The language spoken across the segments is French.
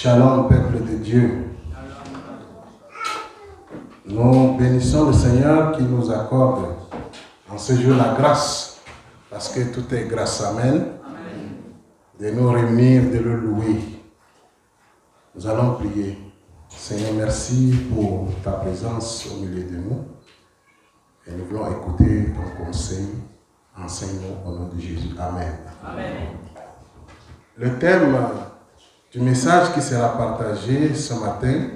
Shalom, peuple de Dieu. Nous bénissons le Seigneur qui nous accorde en ce jour la grâce, parce que tout est grâce. Amen. De nous réunir, de le louer. Nous allons prier. Seigneur, merci pour ta présence au milieu de nous. Et nous voulons écouter ton conseil. Enseigne-nous au nom de Jésus. Amen. Amen. Le thème du message qui sera partagé ce matin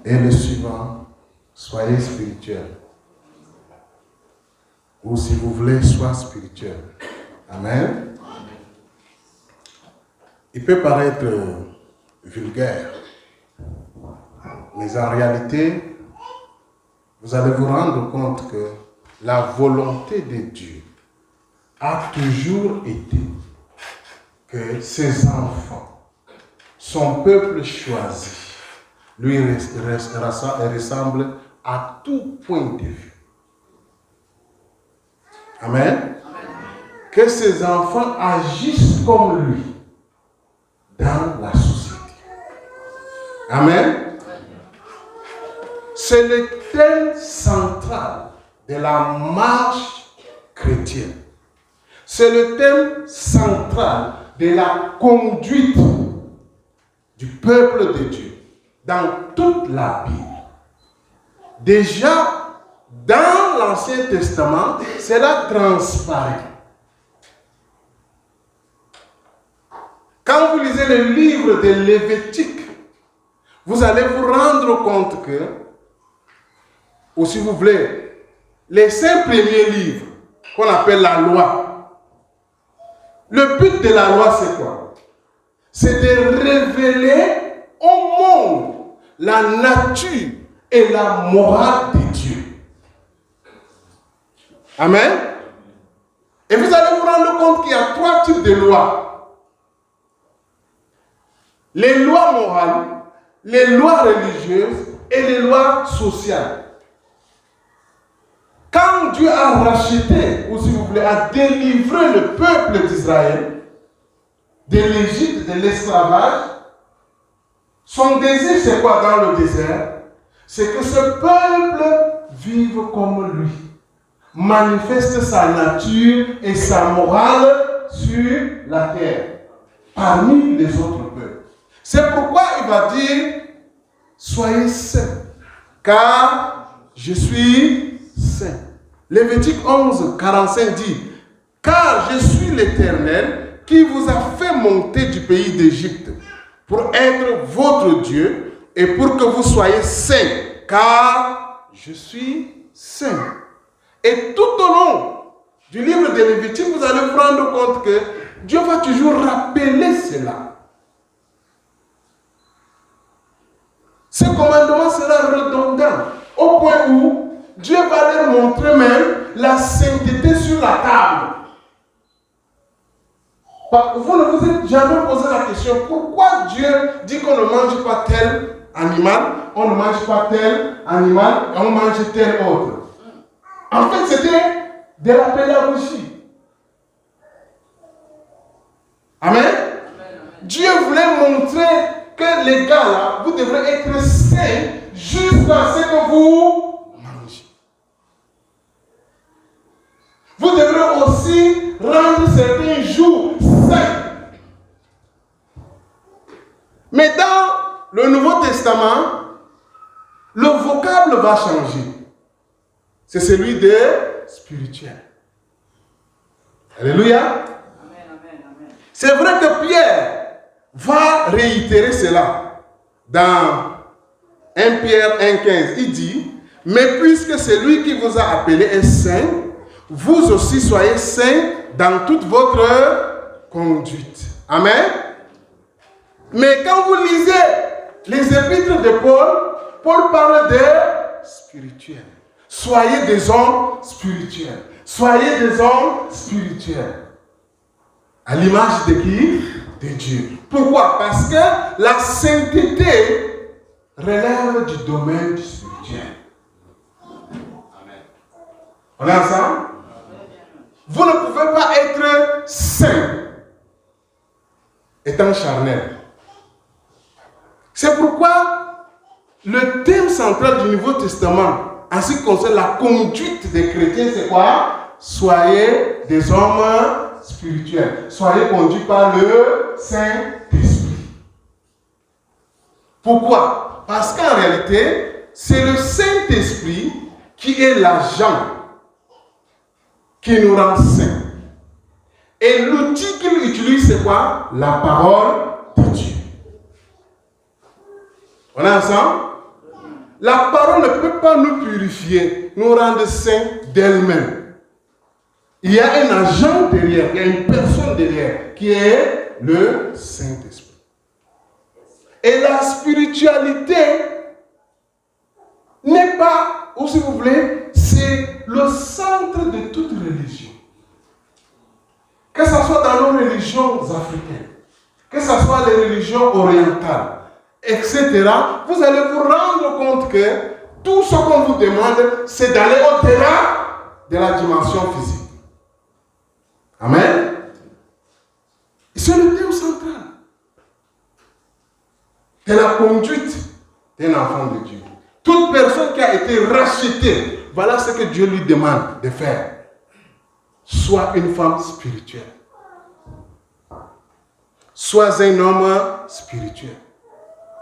est le suivant. Soyez spirituels. Ou si vous voulez, sois spirituel. Amen. Il peut paraître vulgaire, mais en réalité, vous allez vous rendre compte que la volonté de Dieu a toujours été que ses enfants, son peuple choisi, lui ressemble à tout point de vue. Amen. Que ses enfants agissent comme lui dans la société. Amen. C'est le thème central de la marche chrétienne. C'est le thème central de la conduite du peuple de Dieu dans toute la Bible. Déjà, dans l'Ancien Testament, cela transparaît. Quand vous lisez le livre de Lévitique, vous allez vous rendre compte que, ou si vous voulez, les 5 premiers livres qu'on appelle la loi, le but de la loi c'est quoi? C'est de révéler au monde la nature et la morale de Dieu. Amen. Et vous allez vous rendre compte qu'il y a 3 types de lois. Les lois morales, les lois religieuses et les lois sociales. Quand Dieu a racheté, ou si vous voulez, a délivré le peuple d'Israël de l'Égypte, de l'esclavage, son désir c'est quoi dans le désert? C'est que ce peuple vive comme lui, manifeste sa nature et sa morale sur la terre, parmi les autres peuples. C'est pourquoi il va dire, soyez saints, car je suis saint. Lévitique 11, 45 dit, car je suis l'Éternel qui vous a fait monter du pays d'Égypte pour être votre Dieu et pour que vous soyez saints, car je suis saint. Et tout au long du livre de Lévitique, vous allez vous rendre compte que Dieu va toujours rappeler cela. Ce commandement sera redondant au point où Dieu va leur montrer même la sainteté sur la table. Vous ne vous êtes jamais posé la question pourquoi Dieu dit qu'on ne mange pas tel animal, on ne mange pas tel animal et on mange tel autre. En fait, c'était de la pédagogie. Amen. Dieu voulait montrer que les gars là, vous devrez être saints jusqu'à ce que vous mangez. Vous devrez aussi rendre certains jours saints. Mais dans le Nouveau Testament, le vocable va changer. C'est celui de spirituel. Alléluia. Amen, amen, amen. C'est vrai que Pierre va réitérer cela dans 1 Pierre 1,15. Il dit, mais puisque celui qui vous a appelé est saint, vous aussi soyez saints dans toute votre conduite. Amen. Mais quand vous lisez les épîtres de Paul, Paul parle de spirituel. Soyez des hommes spirituels. Soyez des hommes spirituels. À l'image de qui? De Dieu. Pourquoi? Parce que la sainteté relève du domaine du spirituel. Amen. On est ensemble? Vous ne pouvez pas être saint étant charnel. C'est pourquoi le thème central du Nouveau Testament, en ce qui concerne la conduite des chrétiens, c'est quoi? Soyez des hommes spirituels. Soyez conduits par le Saint-Esprit. Pourquoi? Parce qu'en réalité, c'est le Saint-Esprit qui est l'agent qui nous rend saints. Et l'outil qu'il utilise, c'est quoi? La parole de Dieu. On est ensemble? La parole ne peut pas nous purifier, nous rendre saints d'elle-même. Il y a un agent derrière, il y a une personne derrière, qui est le Saint-Esprit. Et la spiritualité n'est pas, ou si vous voulez, c'est le centre de toute religion. Que ce soit dans nos religions africaines, que ce soit les religions orientales, etc., vous allez vous rendre compte que tout ce qu'on vous demande, c'est d'aller au-delà de la dimension physique. Amen. C'est le thème central de la conduite d'un enfant de Dieu. Toute personne qui a été rachetée, voilà ce que Dieu lui demande de faire. Sois une femme spirituelle. Sois un homme spirituel.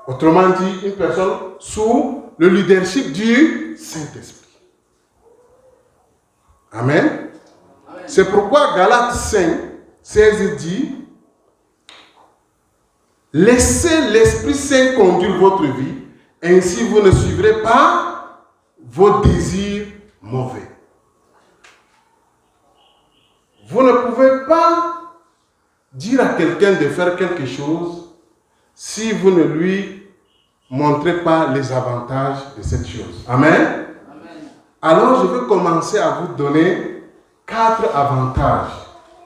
Autrement dit, une personne sous le leadership du Saint-Esprit. Amen. C'est pourquoi Galates 5, 16 dit, laissez l'Esprit Saint conduire votre vie, ainsi vous ne suivrez pas vos désirs mauvais. Vous ne pouvez pas dire à quelqu'un de faire quelque chose si vous ne lui montrez pas les avantages de cette chose. Amen. Amen. Alors je vais commencer à vous donner 4 avantages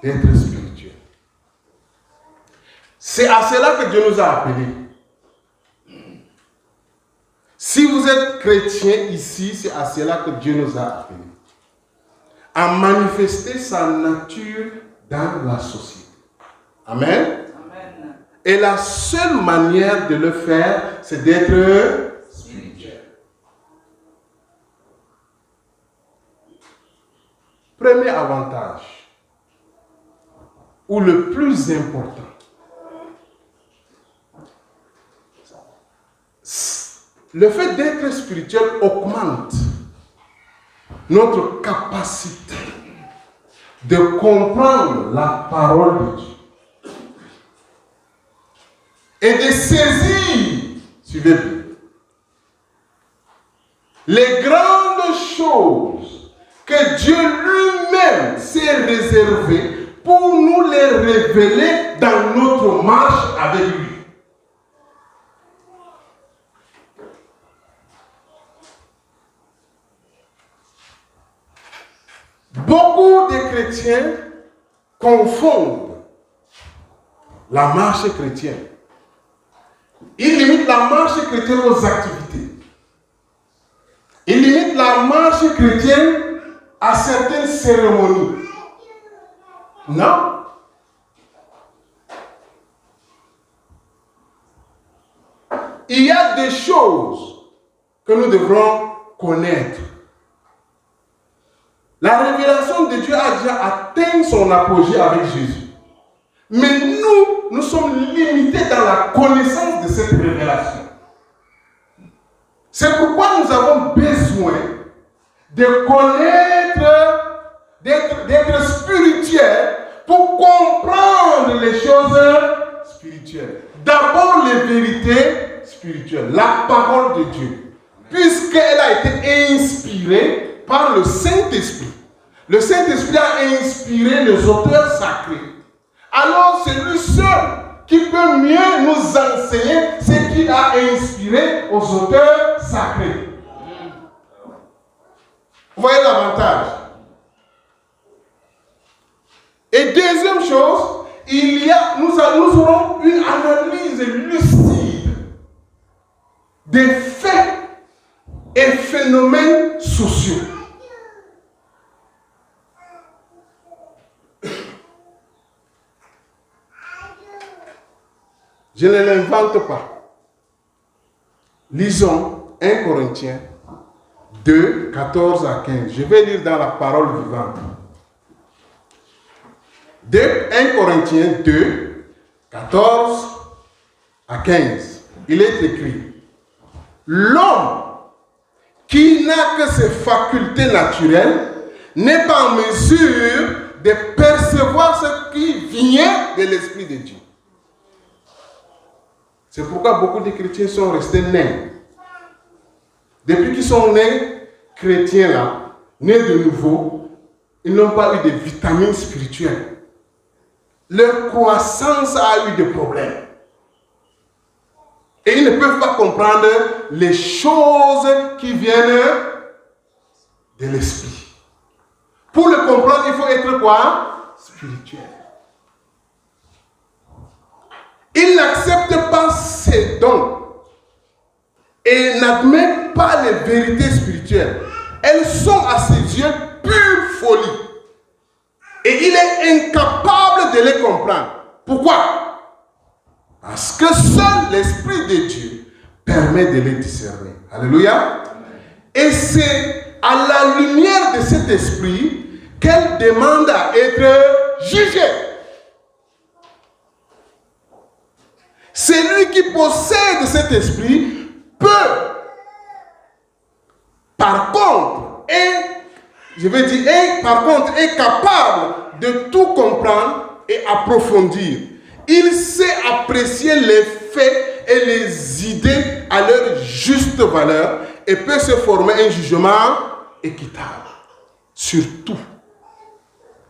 d'être spirituel. C'est à cela que Dieu nous a appelés. Si vous êtes chrétien ici, c'est à cela que Dieu nous a appelés. À manifester sa nature dans la société. Amen. Amen. Et la seule manière de le faire, c'est d'être spirituel. Premier avantage, ou le plus important, le fait d'être spirituel augmente notre capacité de comprendre la parole de Dieu et de saisir, suivez bien, les grandes choses que Dieu lui-même s'est réservées pour nous les révéler dans notre marche avec lui. Beaucoup de chrétiens confondent la marche chrétienne. Ils limitent la marche chrétienne aux activités. Ils limitent la marche chrétienne à certaines cérémonies. Non. Il y a des choses que nous devrons connaître. La révélation de Dieu a déjà atteint son apogée avec Jésus. Mais nous sommes limités dans la connaissance de cette révélation. C'est pourquoi nous avons besoin de connaître, d'être spirituels pour comprendre les choses spirituelles. D'abord les vérités spirituelles, la parole de Dieu. Puisqu'elle a été inspirée par le Saint-Esprit. Le Saint-Esprit a inspiré les auteurs sacrés. Alors c'est lui seul qui peut mieux nous enseigner ce qu'il a inspiré aux auteurs sacrés. Vous voyez l'avantage. Et deuxième chose, nous aurons une analyse lucide des faits et phénomènes sociaux. Je ne l'invente pas. Lisons 1 Corinthiens 2, 14 à 15. Je vais lire dans la parole vivante. 1 Corinthiens 2, 14 à 15. Il est écrit: l'homme qui n'a que ses facultés naturelles n'est pas en mesure de percevoir ce qui vient de l'Esprit de Dieu. C'est pourquoi beaucoup de chrétiens sont restés nés. Depuis qu'ils sont nés, chrétiens là, nés de nouveau, ils n'ont pas eu de vitamines spirituelles. Leur croissance a eu des problèmes. Et ils ne peuvent pas comprendre les choses qui viennent de l'esprit. Pour le comprendre, il faut être quoi? Spirituel. Ils n'acceptent pas ces dons et n'admettent pas les vérités spirituelles. Elles sont à ses yeux pure folie. Et il est incapable de les comprendre. Pourquoi? Parce que seul l'Esprit de Dieu permet de les discerner. Alléluia. Et c'est à la lumière de cet esprit qu'elle demande à être jugée. Celui qui possède cet esprit peut, par contre, est capable de tout comprendre et approfondir. Il sait apprécier les faits et les idées à leur juste valeur et peut se former un jugement équitable sur tout.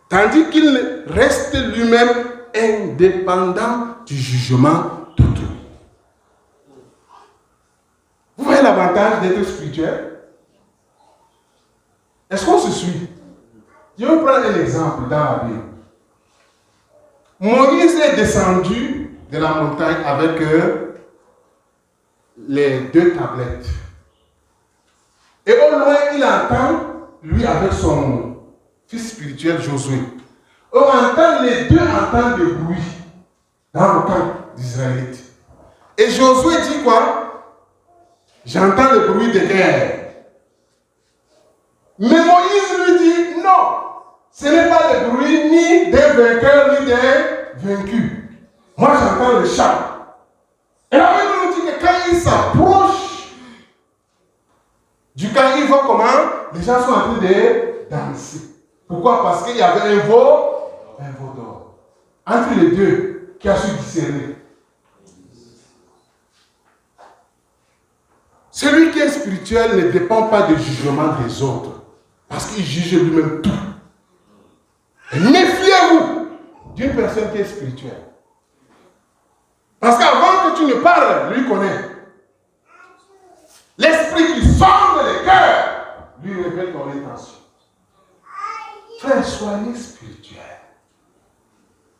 Tandis qu'il reste lui-même indépendant du jugement d'autrui. Vous voyez l'avantage d'être spirituel? Est-ce qu'on se suit? Je vais prendre un exemple dans la Bible. Moïse est descendu de la montagne avec les 2 tablettes. Et au loin, il entend, lui avec son fils spirituel Josué. Les deux entendent des bruits dans le camp d'Israëlites. Et Josué dit quoi? J'entends le bruit de guerre. Mais Moïse lui dit non. Ce n'est pas le bruit ni des vainqueurs ni des vaincus. Moi j'entends le chant. Et la Bible nous dit que quand il s'approche du camp, il voit comment les gens sont en train de danser. Pourquoi? Parce qu'il y avait un veau d'or. Entre les deux, qui a su discerner. Celui qui est spirituel ne dépend pas du jugement des autres. Parce qu'il juge lui-même tout. Et méfiez-vous d'une personne qui est spirituelle. Parce qu'avant que tu ne parles, lui connaît. L'esprit qui sonde les cœurs lui révèle ton intention. Frère, soyez spirituel.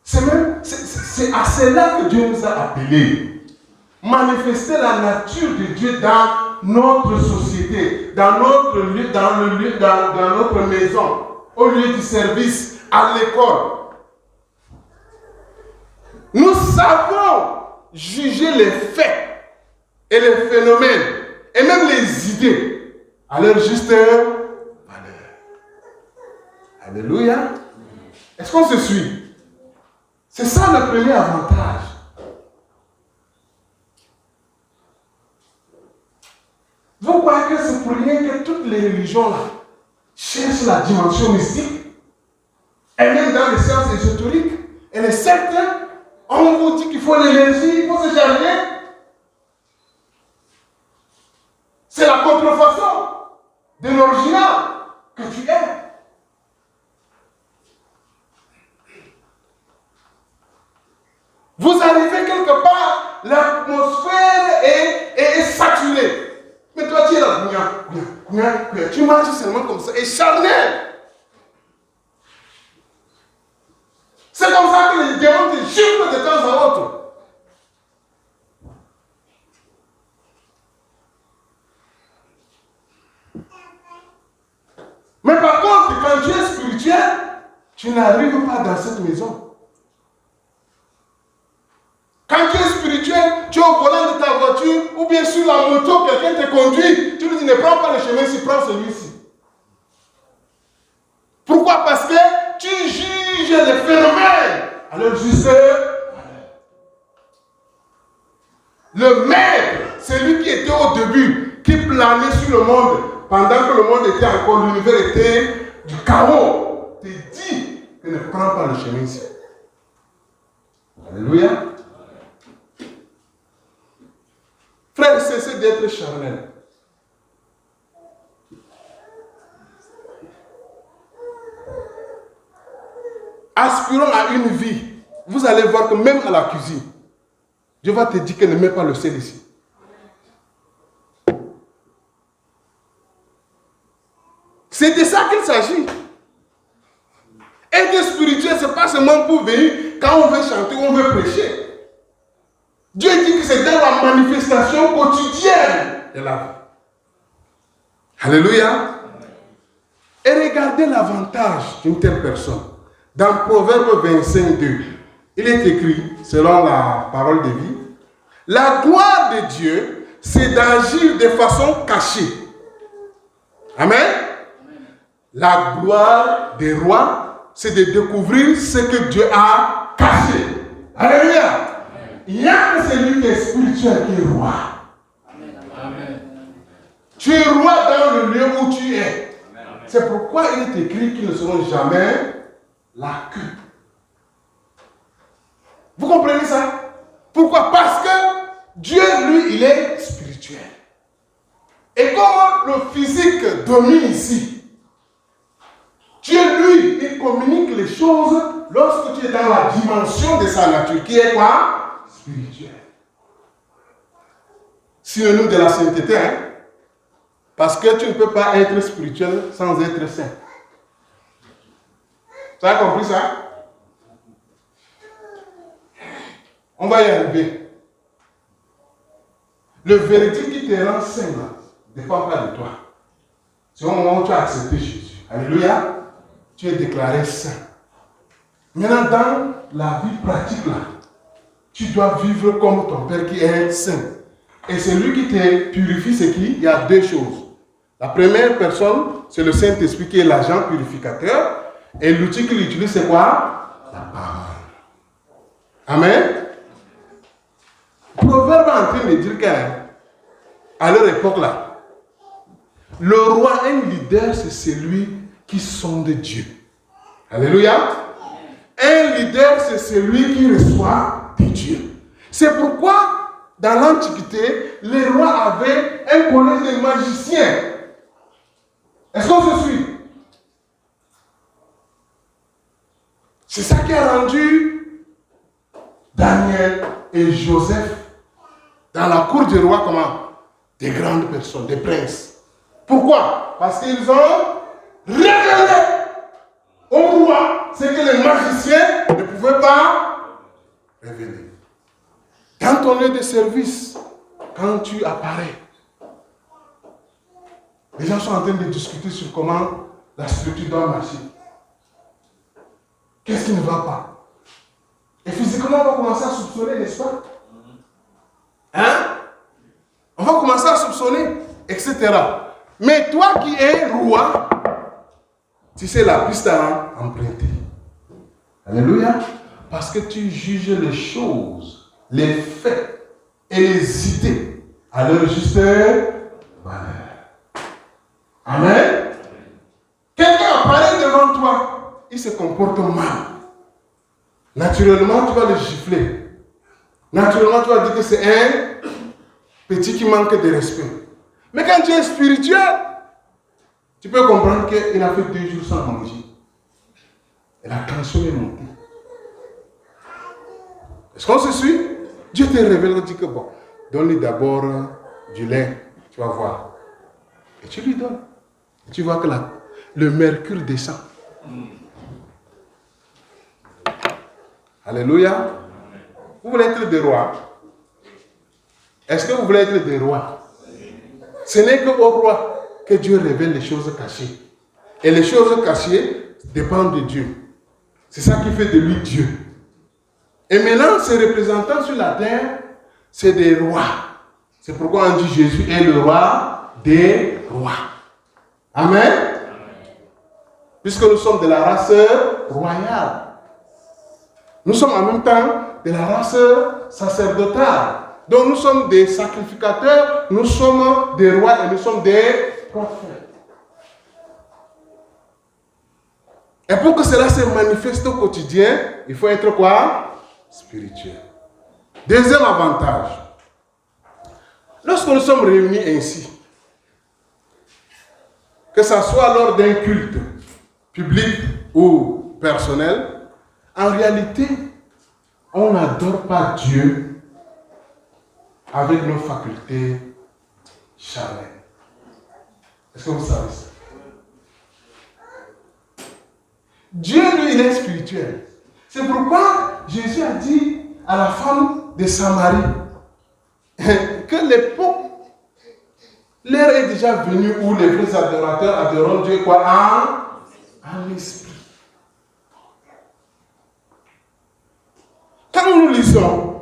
C'est à cela que Dieu nous a appelés. Manifester la nature de Dieu dans notre société, dans notre lieu, dans notre maison, au lieu du service, à l'école. Nous savons juger les faits et les phénomènes et même les idées à leur juste valeur. Alléluia. Est-ce qu'on se suit? C'est ça le premier avantage. Vous croyez que c'est pour rien que toutes les religions là cherchent la dimension mystique? Et même dans les sciences ésotériques et les sectes, on vous dit qu'il faut l'énergie, il faut se charger. C'est la contrefaçon de l'original que tu es. Vous arrivez quelque part, l'atmosphère est saturée. Mais toi, tu es là, tu manges seulement comme ça, et charnel. C'est comme ça que les démons te giflent de temps à autre. Mais par contre, quand tu es spirituel, tu n'arrives pas dans cette maison. Quand tu es spirituel, tu es au volant de ta voiture. voiture ou bien sur la moto, quelqu'un te conduit. Tu lui dis, ne prends pas le chemin-ci, prends celui-ci. Pourquoi? Parce que tu juges les phénomènes. Alors juste, le maître, celui qui était au début, qui planait sur le monde, pendant que le monde était encore, l'univers était du chaos, te dit que ne prends pas le chemin ici. Alléluia. Frère, cessez d'être charnel. Aspirons à une vie. Vous allez voir que même à la cuisine, Dieu va te dire que ne mets pas le sel ici. C'est de ça qu'il s'agit. Être spirituel, ce n'est pas seulement pour venir quand on veut chanter ou on veut prêcher. Dieu dit que c'est dans la manifestation quotidienne de la vie. Alléluia. Et regardez l'avantage d'une telle personne. Dans Proverbe 25:2, il est écrit, selon la parole de vie, la gloire de Dieu, c'est d'agir de façon cachée. Amen. La gloire des rois, c'est de découvrir ce que Dieu a caché. Alléluia. Il n'y a que celui qui est spirituel qui est roi. Amen. Tu es roi dans le lieu où tu es. C'est pourquoi il est écrit qu'ils ne seront jamais la queue. Vous comprenez ça? Pourquoi? Parce que Dieu, lui, il est spirituel. Et comme le physique domine ici, Dieu, lui, il communique les choses lorsque tu es dans la dimension de sa nature, qui est quoi? Spirituel. Synonyme de la sainteté, hein? Parce que tu ne peux pas être spirituel sans être saint. Tu as compris ça? On va y arriver. Le verdict qui te rend saint ne dépend pas de toi. C'est au moment où tu as accepté Jésus. Alléluia. Tu es déclaré saint. Maintenant, dans la vie pratique, là, tu dois vivre comme ton Père qui est saint. Et celui qui te purifie, c'est qui? Il y a deux choses. La première personne, c'est le Saint-Esprit qui est l'agent purificateur. Et l'outil qu'il utilise, c'est quoi? La parole. Amen. Proverbe est en train de dire qu'à leur époque là, le roi, un leader, c'est celui qui sonde Dieu. Alléluia. Un leader, c'est celui qui reçoit de Dieu. C'est pourquoi, dans l'Antiquité, les rois avaient un collège de magiciens. Est-ce qu'on se suit? C'est ça qui a rendu Daniel et Joseph dans la cour du roi comment? Des grandes personnes, des princes. Pourquoi? Parce qu'ils ont révélé au roi ce que les magiciens ne pouvaient pas révéler. Dans ton lieu de service, quand tu apparais, les gens sont en train de discuter sur comment la structure doit marcher. Qu'est-ce qui ne va pas? Et physiquement, on va commencer à soupçonner, n'est-ce pas? Hein? On va commencer à soupçonner, etc. Mais toi qui es roi, tu sais la piste à emprunter. Alléluia. Parce que tu juges les choses, les faits et les idées à leur juste valeur. Amen. Quelqu'un apparaît devant toi, il se comporte mal. Naturellement, tu vas le gifler. Naturellement, tu vas dire que c'est un petit qui manque de respect. Mais quand tu es spirituel, tu peux comprendre qu'il a fait 2 jours sans manger. Et la tension est montée. Est-ce qu'on se suit? Dieu te révèle, dit que bon, donne-lui d'abord du lait, tu vas voir. Et tu lui donnes. Et tu vois que le mercure descend. Alléluia. Vous voulez être des rois? Est-ce que vous voulez être des rois? Ce n'est qu'au roi que Dieu révèle les choses cachées. Et les choses cachées dépendent de Dieu. C'est ça qui fait de lui Dieu. Et maintenant, ces représentants sur la terre, c'est des rois. C'est pourquoi on dit Jésus est le roi des rois. Amen. Puisque nous sommes de la race royale. Nous sommes en même temps de la race sacerdotale. Donc nous sommes des sacrificateurs, nous sommes des rois et nous sommes des prophètes. Et pour que cela se manifeste au quotidien, il faut être quoi? Spirituel. Deuxième avantage. Lorsque nous sommes réunis ainsi, que ce soit lors d'un culte public ou personnel, en réalité, on n'adore pas Dieu avec nos facultés charnelles. Est-ce que vous savez ça? Dieu, lui, il est spirituel. C'est pourquoi Jésus a dit à la femme de Samarie que l'époque, l'heure est déjà venue où les vrais adorateurs adoreront Dieu quoi? En esprit. Quand nous lisons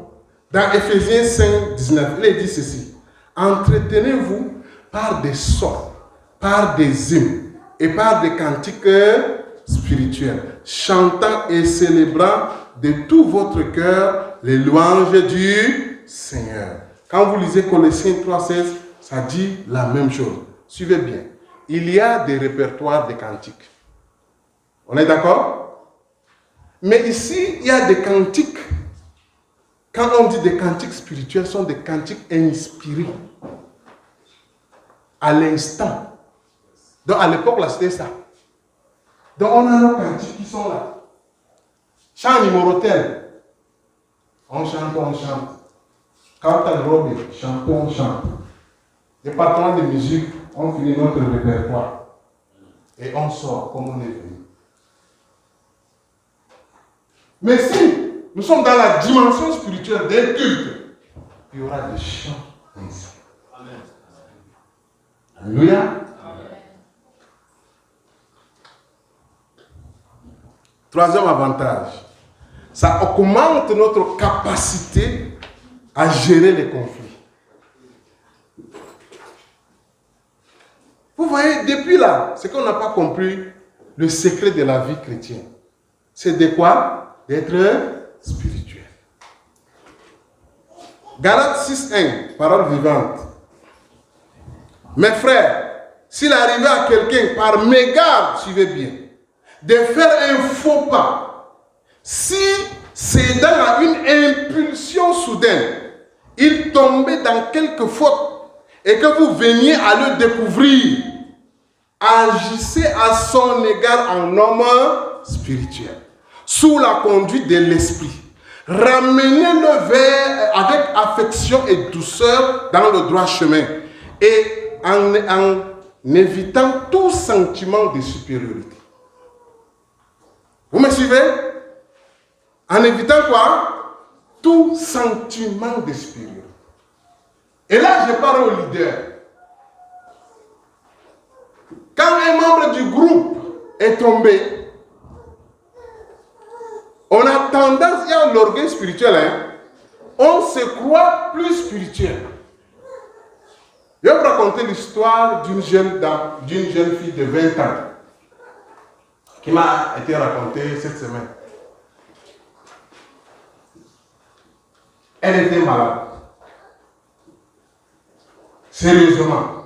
dans Éphésiens 5, 19, il est dit ceci: entretenez-vous par des sons, par des hymnes et par des cantiques spirituels, chantant et célébrant de tout votre cœur les louanges du Seigneur. Quand vous lisez Colossiens 3,16, ça dit la même chose. Suivez bien. Il y a des répertoires de cantiques. On est d'accord? Mais ici, il y a des cantiques. Quand on dit des cantiques spirituels, ce sont des cantiques inspirés à l'instant. Donc à l'époque, là, c'était ça. Donc on a nos cantiques qui sont là. Chant numérotel. On chante, on chante. Quand on robe, chante, on chante. Département de musique, on finit notre répertoire. Et on sort comme on est venu. Mais si nous sommes dans la dimension spirituelle des cultes, il y aura des chants ainsi. Amen. Alléluia. Amen. Troisième avantage, ça augmente notre capacité à gérer les conflits. Vous voyez, depuis là, c'est qu'on n'a pas compris le secret de la vie chrétienne. C'est de quoi? D'être spirituel. Galates 6.1, parole vivante. Mes frères, s'il arrivait à quelqu'un par mégarde, suivez bien, de faire un faux pas, si cédant à une impulsion soudaine, il tombait dans quelque faute et que vous veniez à le découvrir, agissez à son égard en homme spirituel, sous la conduite de l'esprit. Ramenez-le vers avec affection et douceur dans le droit chemin et en évitant tout sentiment de supériorité. Vous me suivez? En évitant quoi? Tout sentiment de supériorité. Et là, je parle au leader. Quand un membre du groupe est tombé, on a tendance, il y a l'orgueil spirituel, on se croit plus spirituel. Je vais vous raconter l'histoire d'une jeune fille de 20 ans qui m'a été racontée cette semaine. Elle était malade. Sérieusement.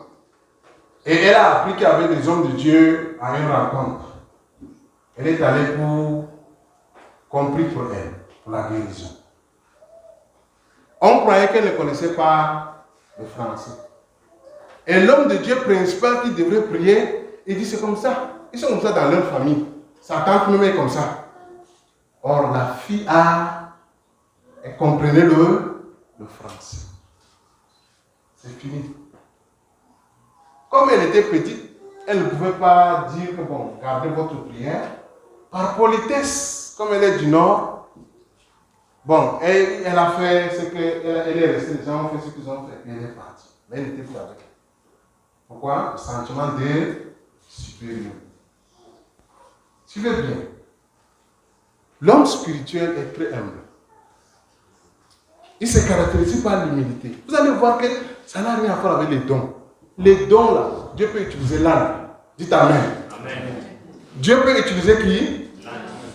Et elle a appris qu'il y avait des hommes de Dieu à une rencontre. Elle est allée pour compris pour elle, pour la guérison. On croyait qu'elle ne connaissait pas le français. Et l'homme de Dieu principal qui devrait prier, il dit c'est comme ça. Ils sont comme ça dans leur famille. Sa tante même est comme ça. Or, la fille elle comprenait le français. C'est fini. Comme elle était petite, elle ne pouvait pas dire que bon, gardez votre prière. Par politesse, comme elle est du Nord, bon, elle a fait ce qu'elle est restée, les gens ont fait ce qu'ils ont fait, et elle est partie. Mais elle n'était plus avec elle. Pourquoi? Le sentiment de supérieur. Suivez bien. L'homme spirituel est très humble. Il se caractérise par l'humilité. Vous allez voir que ça n'a rien à voir avec les dons. Les dons, là, Dieu peut utiliser l'âne. Dites Amen. Amen. Dieu peut utiliser qui?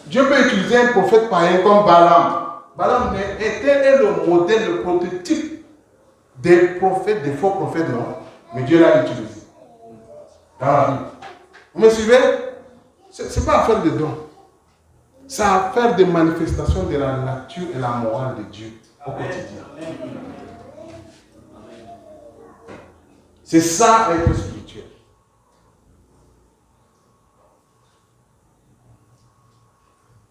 Dieu peut utiliser un prophète païen comme Balaam. Balaam était le modèle, le prototype des prophètes, des faux prophètes, non? Mais Dieu l'a utilisé. Dans la Bible. Vous me suivez? Ce n'est pas affaire de dons. C'est affaire de manifestation de la nature et la morale de Dieu au quotidien. C'est ça être spirituel.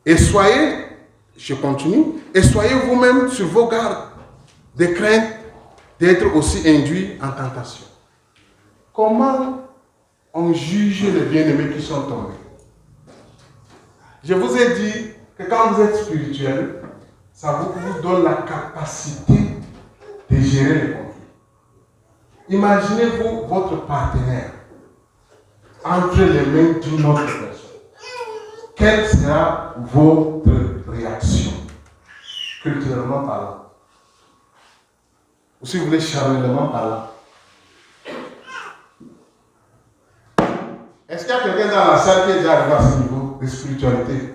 Et soyez, je continue, et soyez vous-même sur vos gardes de crainte d'être aussi induits en tentation. Comment on juge les bien-aimés qui sont tombés? Je vous ai dit que quand vous êtes spirituel, ça vous donne la capacité de gérer les conflits. Imaginez-vous votre partenaire entre les mains d'une autre personne. Quelle sera votre réaction, culturellement parlant? Ou si vous voulez, charnellement parlant. Est-ce qu'il y a quelqu'un dans la salle qui est déjà arrivé à ce niveau de spiritualité?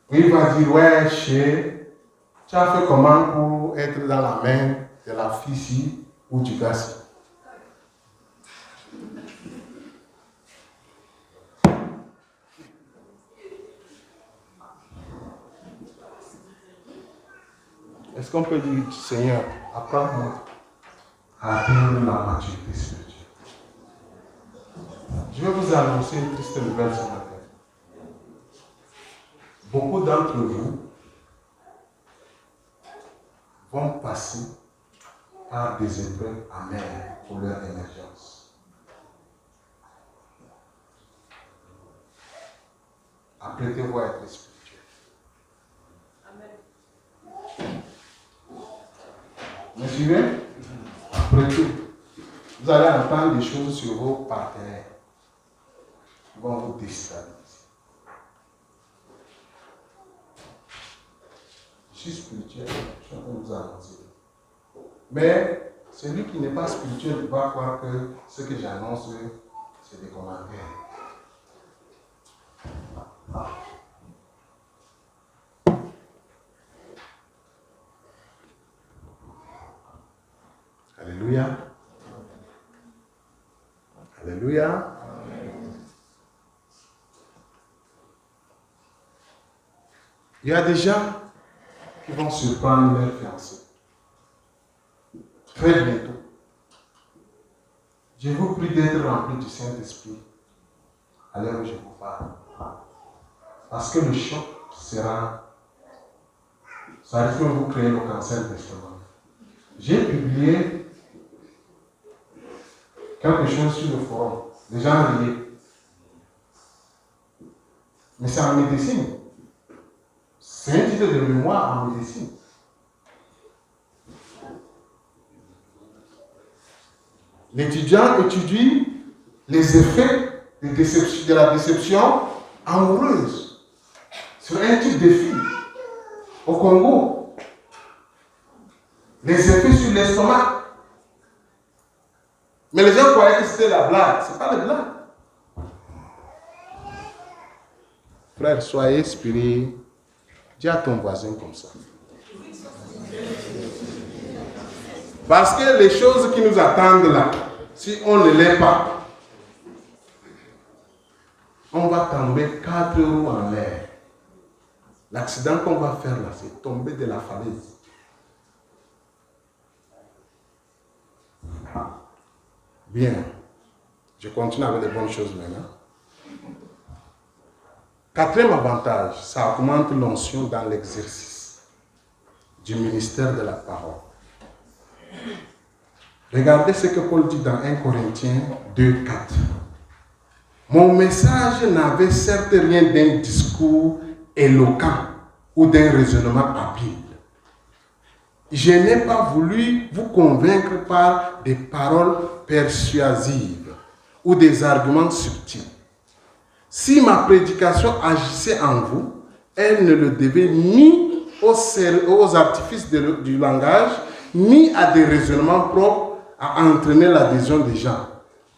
Oui, il va dire, ouais, tu as fait comment pour être dans la main de la fille-ci ou du gars-ci? Est-ce qu'on peut dire, Seigneur, apprends-moi à atteindre la maturité spirituelle? Je vais vous annoncer une triste nouvelle ce matin. Beaucoup d'entre vous vont passer par des épreuves amères pour leur émergence. Apprêtez-vous à être spirituel. Amen. Vous me suivez? Apprêtez. Vous allez entendre des choses sur vos partenaires qui vont vous déstabiliser. Je suis spirituel, je suis en train de vous annoncer. Mais celui qui n'est pas spirituel va croire que ce que j'annonce, c'est des commentaires. Alléluia. Alléluia. Il y a des gens qui vont surprendre leur fiancé. Très bientôt. Je vous prie d'être rempli du Saint-Esprit à l'heure où je vous parle. Parce que le choc sera... Ça risque de vous créer le cancer d'estomac. J'ai publié quelque chose sur le forum. Les gens riaient. Mais c'est en médecine. C'est un titre de mémoire en médecine. L'étudiant étudie les effets de la déception amoureuse sur un type de fille au Congo. Les effets sur l'estomac. Mais les gens croyaient que c'était la blague. Ce n'est pas la blague. Frère, soyez spirituel. Dis à ton voisin comme ça. Parce que les choses qui nous attendent là, si on ne l'est pas, on va tomber 4 roues en l'air. L'accident qu'on va faire là, c'est tomber de la falaise. Bien. Je continue avec les bonnes choses maintenant. 4e avantage, ça augmente l'onction dans l'exercice du ministère de la parole. Regardez ce que Paul dit dans 1 Corinthiens 2, 4. Mon message n'avait certes rien d'un discours éloquent ou d'un raisonnement habile. Je n'ai pas voulu vous convaincre par des paroles persuasives ou des arguments subtils. Si ma prédication agissait en vous, elle ne le devait ni aux artifices du langage, ni à des raisonnements propres à entraîner l'adhésion des gens.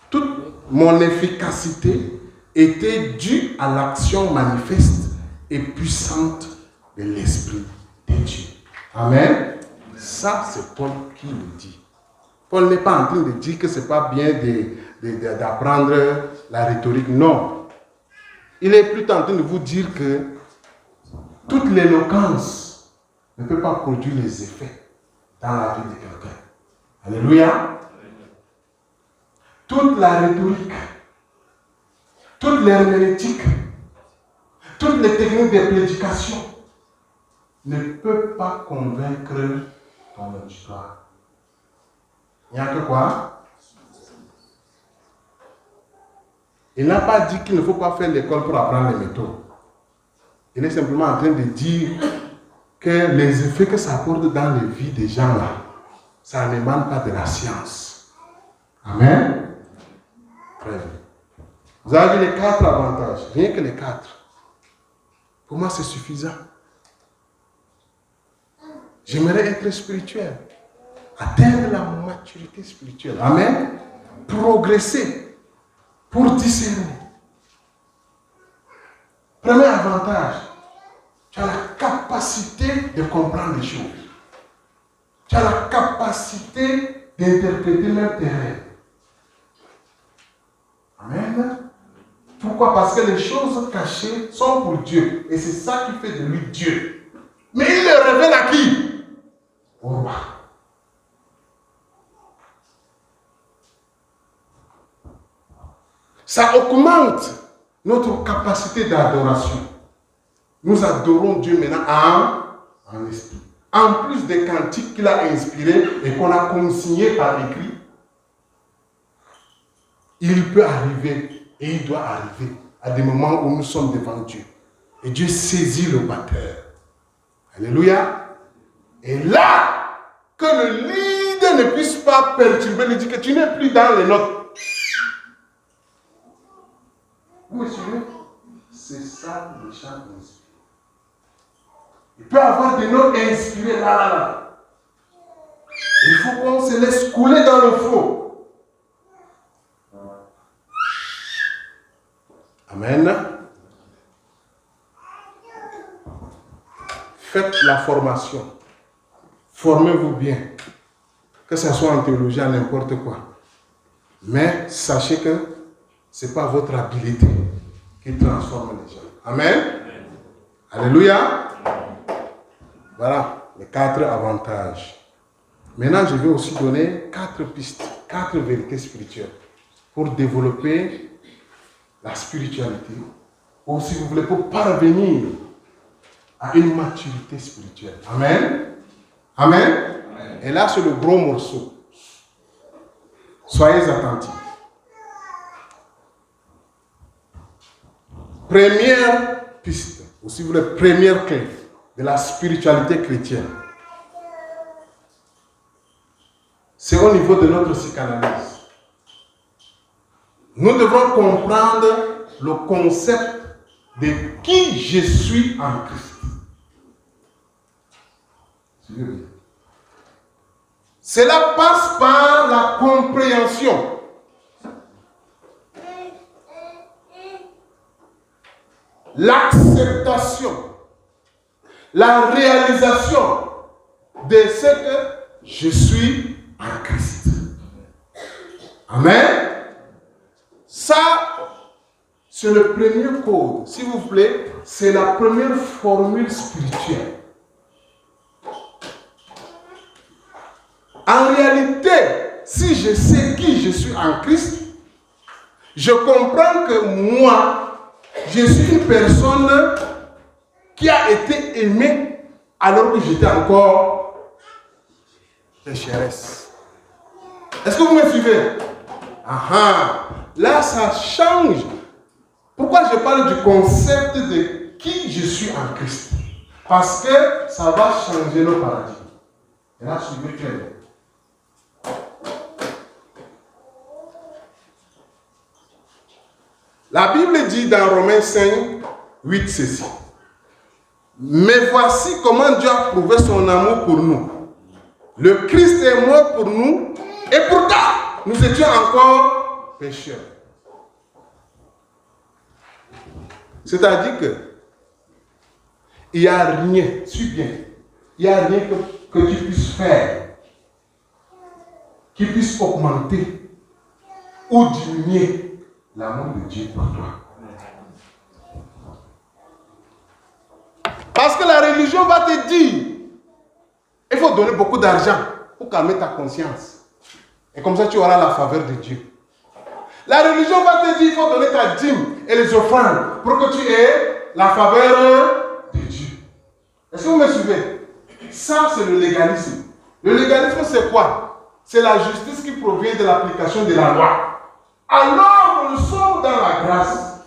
Toute mon efficacité était due à l'action manifeste et puissante de l'Esprit de Dieu. Amen. Ça, c'est Paul qui le dit. Paul n'est pas en train de dire que ce n'est pas bien d'apprendre la rhétorique. Non. Il est plutôt en train de vous dire que toute l'éloquence ne peut pas produire les effets dans la vie de quelqu'un. Alléluia. Toute la rhétorique, toute l'herméneutique, toutes les techniques de prédication ne peuvent pas convaincre ton auditoire. Il n'y a que quoi? Il n'a pas dit qu'il ne faut pas faire l'école pour apprendre les méthodes. Il est simplement en train de dire que les effets que ça apporte dans les vies des gens là, ça n'émane pas de la science. Amen. Très bien. Vous avez vu les 4 avantages, rien que les 4. Pour moi, c'est suffisant. J'aimerais être spirituel, atteindre la maturité spirituelle. Amen. Progresser, pour discerner. Premier avantage, tu as la capacité de comprendre les choses. Tu as la capacité d'interpréter même tes rêves. Amen. Pourquoi? Parce que les choses cachées sont pour Dieu. Et c'est ça qui fait de lui Dieu. Mais il le révèle à qui? Au roi. Ça augmente notre capacité d'adoration. Nous adorons Dieu maintenant en esprit. En plus des cantiques qu'il a inspirés et qu'on a consignés par écrit, il peut arriver et il doit arriver à des moments où nous sommes devant Dieu. Et Dieu saisit le batteur. Alléluia. Et là, que le leader ne puisse pas perturber, il dit que tu n'es plus dans les notes. Vous me suivez? C'est ça le chant inspiré. Il peut avoir des notes inspirées là. Il faut qu'on se laisse couler dans le flot. Amen. Faites la formation. Formez-vous bien. Que ce soit en théologie, à n'importe quoi. Mais sachez que ce n'est pas votre habileté qui transforme les gens. Amen. Alléluia. Voilà les 4 avantages. Maintenant, je vais aussi donner 4 pistes, 4 vérités spirituelles pour développer la spiritualité, ou si vous voulez, pour parvenir à une maturité spirituelle. Amen. Amen. Amen. Et là, c'est le gros morceau. Soyez attentifs. Première piste, ou si vous voulez, première clé de la spiritualité chrétienne. C'est au niveau de notre psychanalyse. Nous devons comprendre le concept de qui je suis en Christ. Cela passe par la compréhension. L'acceptation. La réalisation de ce que je suis en Christ. Amen. Ça, c'est le premier code. S'il vous plaît, c'est la première formule spirituelle. En réalité, si je sais qui je suis en Christ, je comprends que moi, je suis une personne qui a été aimée alors que j'étais encore pécheresse. Est-ce que vous me suivez? Là, ça change. Pourquoi je parle du concept de qui je suis en Christ? Parce que ça va changer nos paradigmes. Et là, suivez très bien. La Bible dit dans Romains 5, 8 ceci. Mais voici comment Dieu a prouvé son amour pour nous. Le Christ est mort pour nous et pourtant nous étions encore pécheurs. C'est-à-dire que il n'y a rien, suis bien, il n'y a rien que tu puisses faire qui puisse augmenter ou diminuer l'amour de Dieu pour toi. Parce que la religion va te dire, il faut donner beaucoup d'argent pour calmer ta conscience. Et comme ça, tu auras la faveur de Dieu. La religion va te dire, il faut donner ta dîme et les offrandes pour que tu aies la faveur de Dieu. Est-ce que vous me suivez? Ça, c'est le légalisme. Le légalisme, c'est quoi? C'est la justice qui provient de l'application de la loi. Alors que nous sommes dans la grâce,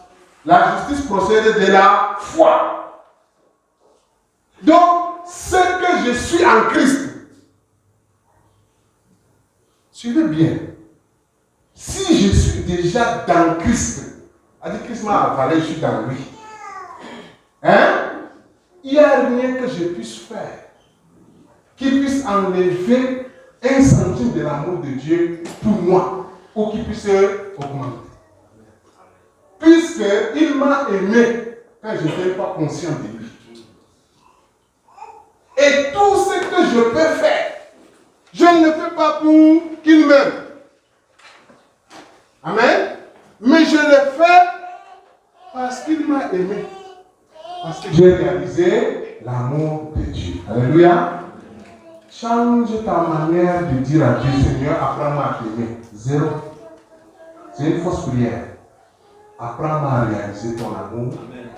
la justice procède de la foi. Donc, ce que je suis en Christ, suivez bien. Si je suis déjà dans Christ, c'est-à-dire Christ m'a avalé, je suis dans lui. Il n'y a rien que je puisse faire qui puisse enlever un centime de l'amour de Dieu pour moi, ou qui puisse augmenter. Puisqu'il m'a aimé quand je n'étais pas conscient de lui. Et tout ce que je peux faire, je ne le fais pas pour qu'il m'aime. Amen. Mais je le fais parce qu'il m'a aimé. Parce que j'ai réalisé l'amour de Dieu. Alléluia. Change ta manière de dire à Dieu, Seigneur, apprends-moi à t'aimer. Zéro. C'est une fausse prière. Apprends-moi à réaliser ton amour. Amen.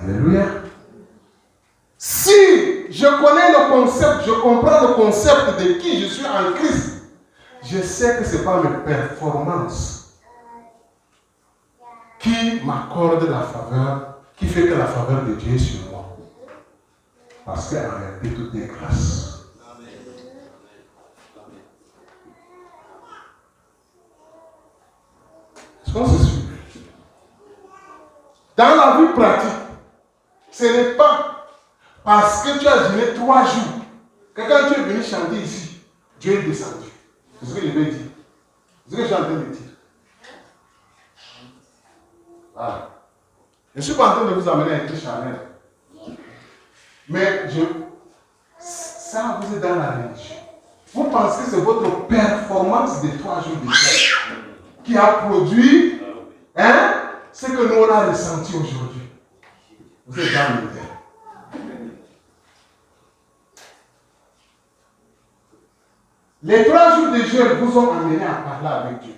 Alléluia. Si je connais le concept, je comprends le concept de qui je suis en Christ, je sais que ce n'est pas mes performances qui m'accordent la faveur, qui fait que la faveur de Dieu est sur moi. Parce qu'en réalité, tout est grâce. Est-ce qu'on se suit? Dans la vie pratique, ce n'est pas parce que tu as jeûné 3 jours que quand tu es venu chanter ici, Dieu est descendu. C'est ce que je vais dire. C'est ce que j'ai en train de dire. Voilà. Je ne suis pas en train de vous amener à être charnel. Mais ça, vous êtes dans la religion. Vous pensez que c'est votre performance de 3 jours de jeûne qui a produit ce que nous on a ressenti aujourd'hui. Vous êtes dans le terre. Les 3 jours de jeûne vous ont amené à parler avec Dieu.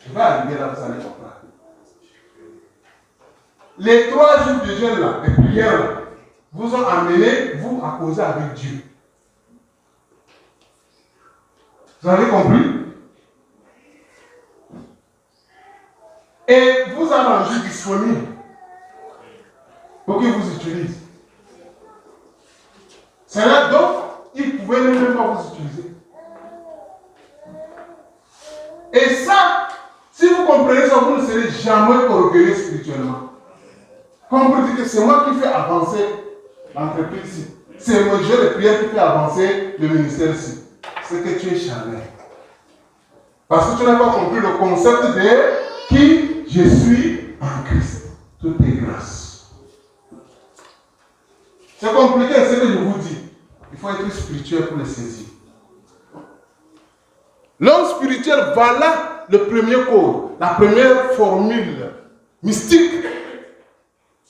Je vais arriver là, vous allez comprendre. Les 3 jours de jeûne là, les prières là, vous ont amené, vous, à causer avec Dieu. Vous avez compris? Et vous a rendu disponible pour qu'il vous utilise. C'est là donc, il pouvait même pas vous utiliser. Et ça, si vous comprenez ça, vous ne serez jamais orgueilleux spirituellement. Comprenez que c'est moi qui fais avancer l'entreprise ici. C'est mon jeu de prière qui fait avancer le ministère ici. C'est que tu es charnel. Parce que tu n'as pas compris le concept de qui je suis en Christ. Tout est grâce. C'est compliqué, c'est ce que je vous dis. Il faut être spirituel pour le saisir. L'homme spirituel, voilà le premier code, la première formule mystique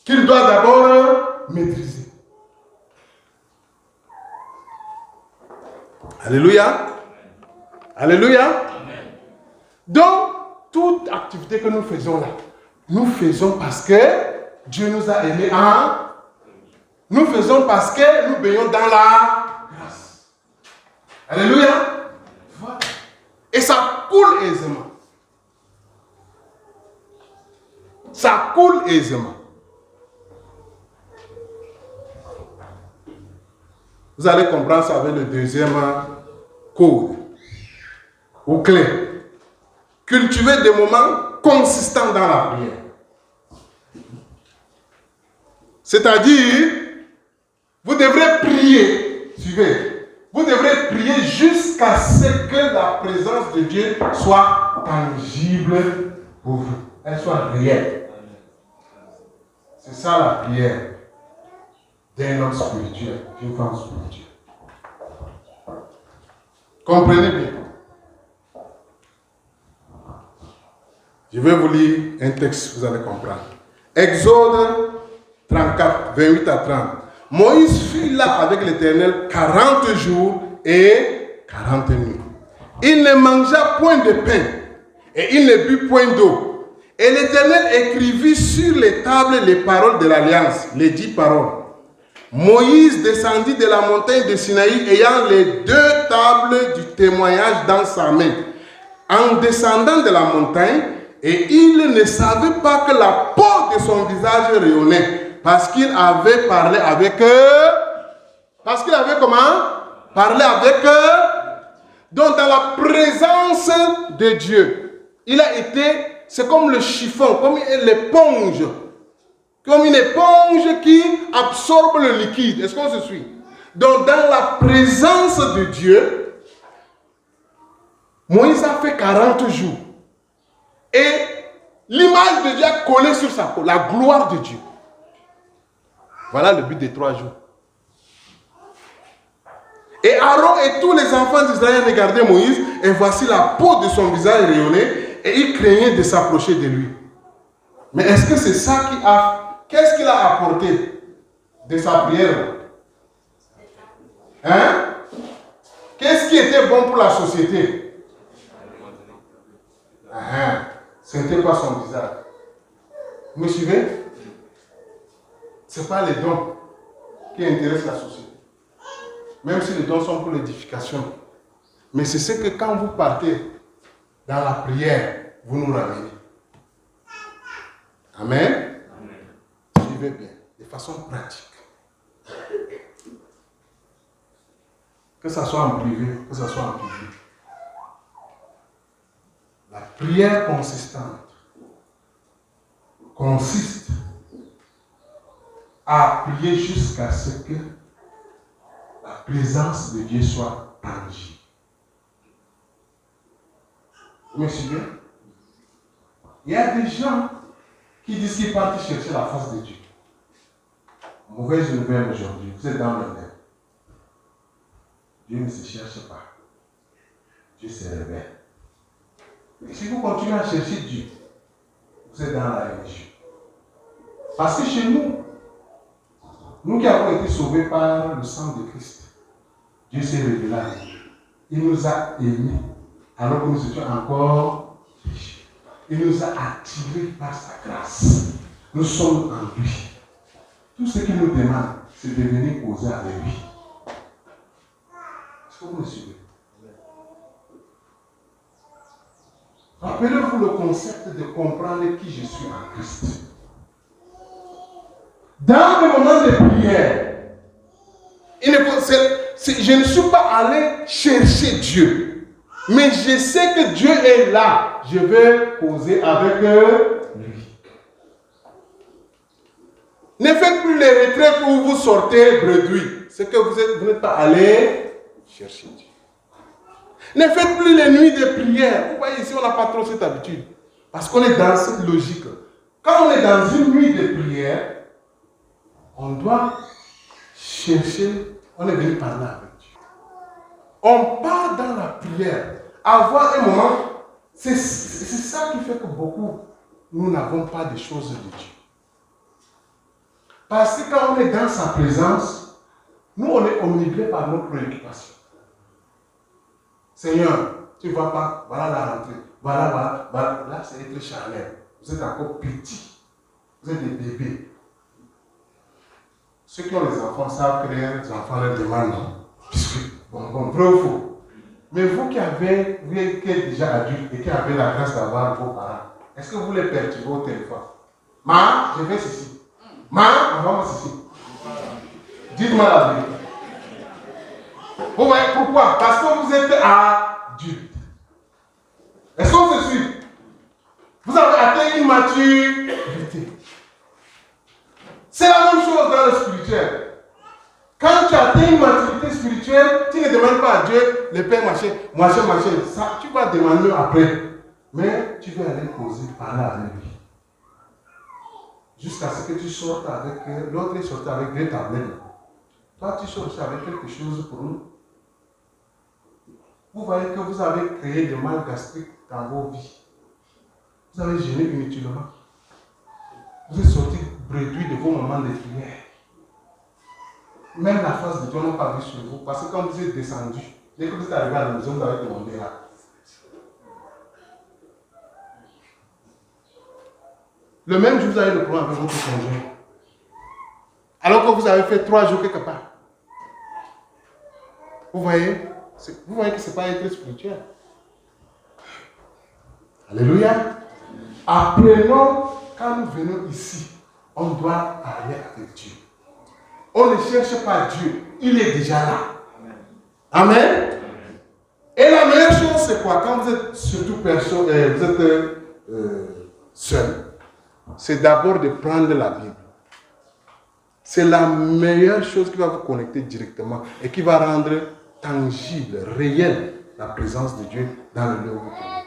qu'il doit d'abord maîtriser. Alléluia. Alléluia. Donc, toute activité que nous faisons là, nous faisons parce que Dieu nous a aimés en. Nous faisons parce que nous baignons dans la grâce. Alléluia. Voilà. Et ça coule aisément. Ça coule aisément. Vous allez comprendre ça avec le deuxième code ou clé. Cultiver des moments consistants dans la prière. C'est-à-dire, vous devrez Suivez. Vous devrez prier jusqu'à ce que la présence de Dieu soit tangible pour vous. Elle soit réelle. C'est ça la prière d'un homme spirituel, d'une femme spirituelle. Comprenez bien. Je vais vous lire un texte, vous allez comprendre. Exode 34, 28 à 30. Moïse fut là avec l'Éternel 40 jours et 40 nuits. Il ne mangea point de pain et il ne but point d'eau. Et l'Éternel écrivit sur les tables les paroles de l'Alliance, les 10 paroles. Moïse descendit de la montagne de Sinaï ayant les 2 tables du témoignage dans sa main. En descendant de la montagne, et il ne savait pas que la peau de son visage rayonnait, parce qu'il avait parlé avec eux. Parce qu'il avait comment? Parlé avec eux. Donc dans la présence de Dieu, il a été, c'est comme le chiffon, comme l'éponge. Comme une éponge qui absorbe le liquide. Est-ce qu'on se suit? Donc dans la présence de Dieu, Moïse a fait 40 jours. Et l'image de Dieu a collé sur sa peau, la gloire de Dieu. Voilà le but des 3 jours. Et Aaron et tous les enfants d'Israël regardaient Moïse, et voici la peau de son visage rayonnait, et ils craignaient de s'approcher de lui. Mais est-ce que c'est ça qui a... Qu'est-ce qu'il a apporté de sa prière? Hein? Qu'est-ce qui était bon pour la société? Ce n'était pas son visage. Vous me suivez? Ce n'est pas les dons qui intéressent la société. Même si les dons sont pour l'édification. Mais c'est ce que quand vous partez dans la prière, vous nous ramenez. Amen. Suivez bien, de façon pratique. Que ce soit en privé, que ce soit en public. La prière consistante consiste à prier jusqu'à ce que la présence de Dieu soit tangible. Vous me suivez? Il y a des gens qui disent qu'ils partent chercher la face de Dieu. Mauvaise nouvelle aujourd'hui, vous êtes dans le même. Dieu ne se cherche pas. Dieu se révèle. Et si vous continuez à chercher Dieu, vous êtes dans la religion. Parce que chez nous, nous qui avons été sauvés par le sang de Christ, Dieu s'est révélé à nous. Il nous a aimés alors que nous étions encore péchés. Il nous a attirés par sa grâce. Nous sommes en lui. Tout ce qu'il nous demande, c'est de venir causer avec lui. Est-ce que vous me suivez? Rappelez-vous le concept de comprendre qui je suis en Christ. Dans le moment de prière, je ne suis pas allé chercher Dieu. Mais je sais que Dieu est là. Je vais causer avec lui. Ne faites plus les retraites où vous sortez bredouille. C'est que vous n'êtes pas allé chercher Dieu. Ne faites plus les nuits de prière. Vous voyez ici, on n'a pas trop cette habitude. Parce qu'on est dans cette logique. Quand on est dans une nuit de prière, on doit chercher, on est venu parler avec Dieu. On part dans la prière. Avoir un moment, c'est ça qui fait que beaucoup, nous n'avons pas de choses de Dieu. Parce que quand on est dans sa présence, nous on est omniblés par nos préoccupations. Seigneur, tu ne vois pas, voilà la rentrée, voilà. Là c'est être charnel. Vous êtes encore petits. Vous êtes des bébés. Ceux qui ont les enfants savent que les enfants leur demandent biscuits, bonbons, vrai ou faux. Mais vous qui êtes déjà adulte et qui avez la grâce d'avoir vos parents, est-ce que vous les perturbez au téléphone? Ma, je fais ceci. Ma, envoie-moi ceci. Dites-moi la vérité. Vous voyez pourquoi? Parce que vous êtes adulte. Est-ce qu'on se suit? Vous avez atteint une maturité. C'est la même chose dans le spirituel. Quand tu atteins une maturité spirituelle, tu ne demandes pas à Dieu, le Père, machin. Ça, tu vas demander après. Mais tu vas aller poser, parler avec lui. Jusqu'à ce que tu sortes avec, l'autre est sorti avec 2 tablettes. Toi, tu sors aussi avec quelque chose pour nous. Vous voyez que vous avez créé des mal gastriques dans vos vies. Vous avez gêné inutilement. Vous êtes sorti bredouille de vos moments de prière. Même la face de Dieu n'a pas vu sur vous. Parce que quand vous êtes descendu, dès que vous êtes arrivé à la maison, vous avez demandé là. Le même jour, vous avez le problème avec votre conjoint. Alors que vous avez fait 3 jours quelque part. Vous voyez que ce n'est pas être spirituel. Alléluia. Apprenons, quand nous venons ici, on doit parler avec Dieu. On ne cherche pas Dieu, il est déjà là. Amen. Et la meilleure chose, c'est quoi? Quand vous êtes surtout seul, c'est d'abord de prendre la Bible. C'est la meilleure chose qui va vous connecter directement et qui va rendre tangible, réelle la présence de Dieu dans le lieu où vous trouvez.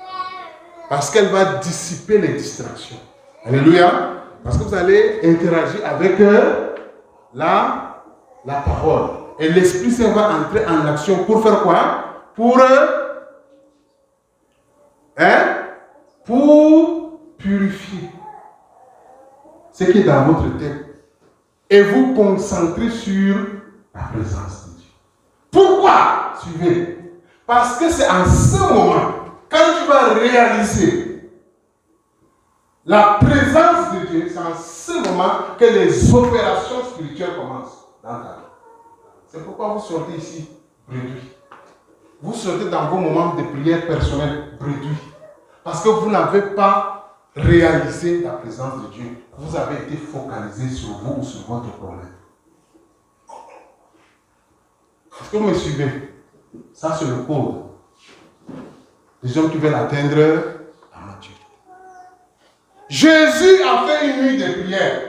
Parce qu'elle va dissiper les distractions. Alléluia. Parce que vous allez interagir avec la parole. Et l'Esprit Saint va entrer en action pour faire quoi? Pour purifier ce qui est dans votre tête. Et vous concentrer sur la présence de Dieu. Pourquoi? Suivez. Parce que c'est en ce moment, quand tu vas réaliser la présence de Dieu, c'est en ce moment que les opérations spirituelles commencent dans ta vie. C'est pourquoi vous sortez ici bredouille. Vous sortez dans vos moments de prière personnelle bredouille. Parce que vous n'avez pas réalisé la présence de Dieu. Vous avez été focalisé sur vous ou sur votre problème. Est-ce que vous me suivez? Ça, c'est le code. Les hommes qui veulent atteindre la maturité. Jésus a fait une nuit de prière.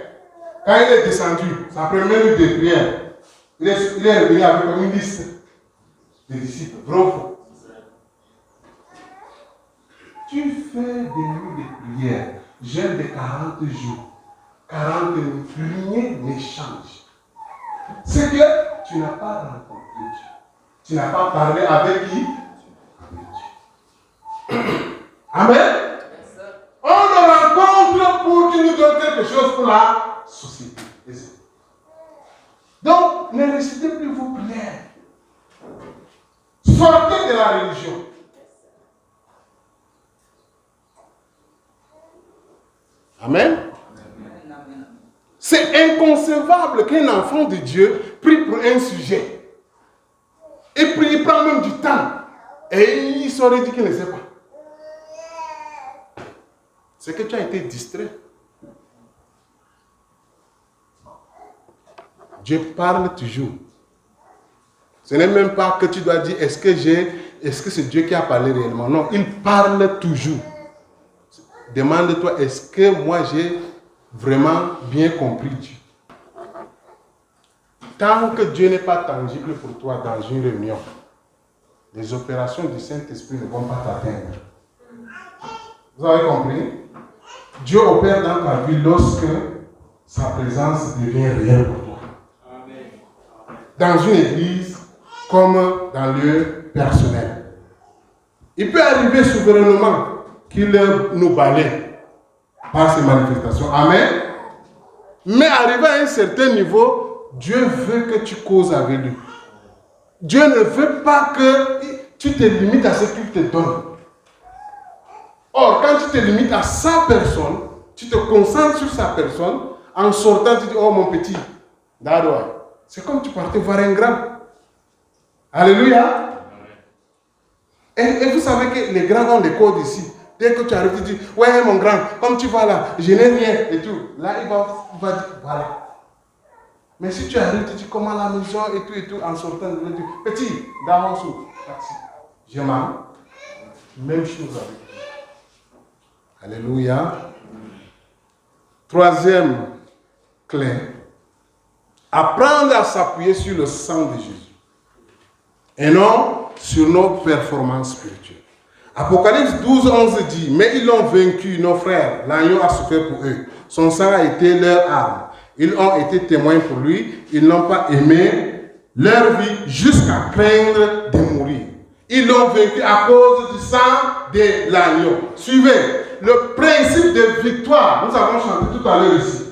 Quand il est descendu, sa première nuit de prière, il est revenu avec une liste de disciples. Bravo. Tu fais des nuits de prière, jeûne de 40 jours, 40 lignées d'échange. C'est que tu n'as pas rencontré Dieu. Tu n'as pas parlé avec qui? Avec Dieu. Amen. On le rencontre pour qu'il nous donne quelque chose pour la société. Donc, ne récitez plus vos prières. Sortez de la religion. Amen. C'est inconcevable qu'un enfant de Dieu prie pour un sujet. Et puis il prend même du temps. Et il saurait dire qu'il ne sait pas. C'est que tu as été distrait. Dieu parle toujours. Ce n'est même pas que tu dois dire est-ce que c'est Dieu qui a parlé réellement. Non, il parle toujours. Demande-toi, est-ce que moi j'ai vraiment bien compris Dieu? Tant que Dieu n'est pas tangible pour toi dans une réunion, les opérations du Saint-Esprit ne vont pas t'atteindre. Vous avez compris? Dieu opère dans ta vie lorsque sa présence devient réelle pour toi. Dans une église comme dans le lieu personnel. Il peut arriver souverainement qu'il nous balaie par ses manifestations. Amen. Mais arrivé à un certain niveau, Dieu veut que tu causes avec lui. Dieu ne veut pas que tu te limites à ce qu'il te donne. Or, quand tu te limites à sa personne, tu te concentres sur sa personne, en sortant, tu dis, oh mon petit, Dadoua. C'est comme tu partais voir un grand. Alléluia. Et vous savez que les grands ont des codes ici. Dès que tu arrives, tu dis, ouais mon grand, comme tu vas là, je n'ai rien et tout. Là, il va dire, voilà. Mais si tu arrives, tu dis, comment la maison et tout, en sortant, tu dis, petit, dans mon sou, je m'aime. Même chose avec lui. Alléluia. Troisième clé, apprendre à s'appuyer sur le sang de Jésus et non sur nos performances spirituelles. Apocalypse 12, 11 dit, mais ils l'ont vaincu, nos frères, l'agneau a souffert pour eux, son sang a été leur arme, ils ont été témoins pour lui, ils n'ont pas aimé leur vie jusqu'à craindre de mourir. Ils l'ont vaincu à cause du sang de l'agneau. Suivez, le principe de victoire, nous avons chanté tout à l'heure ici.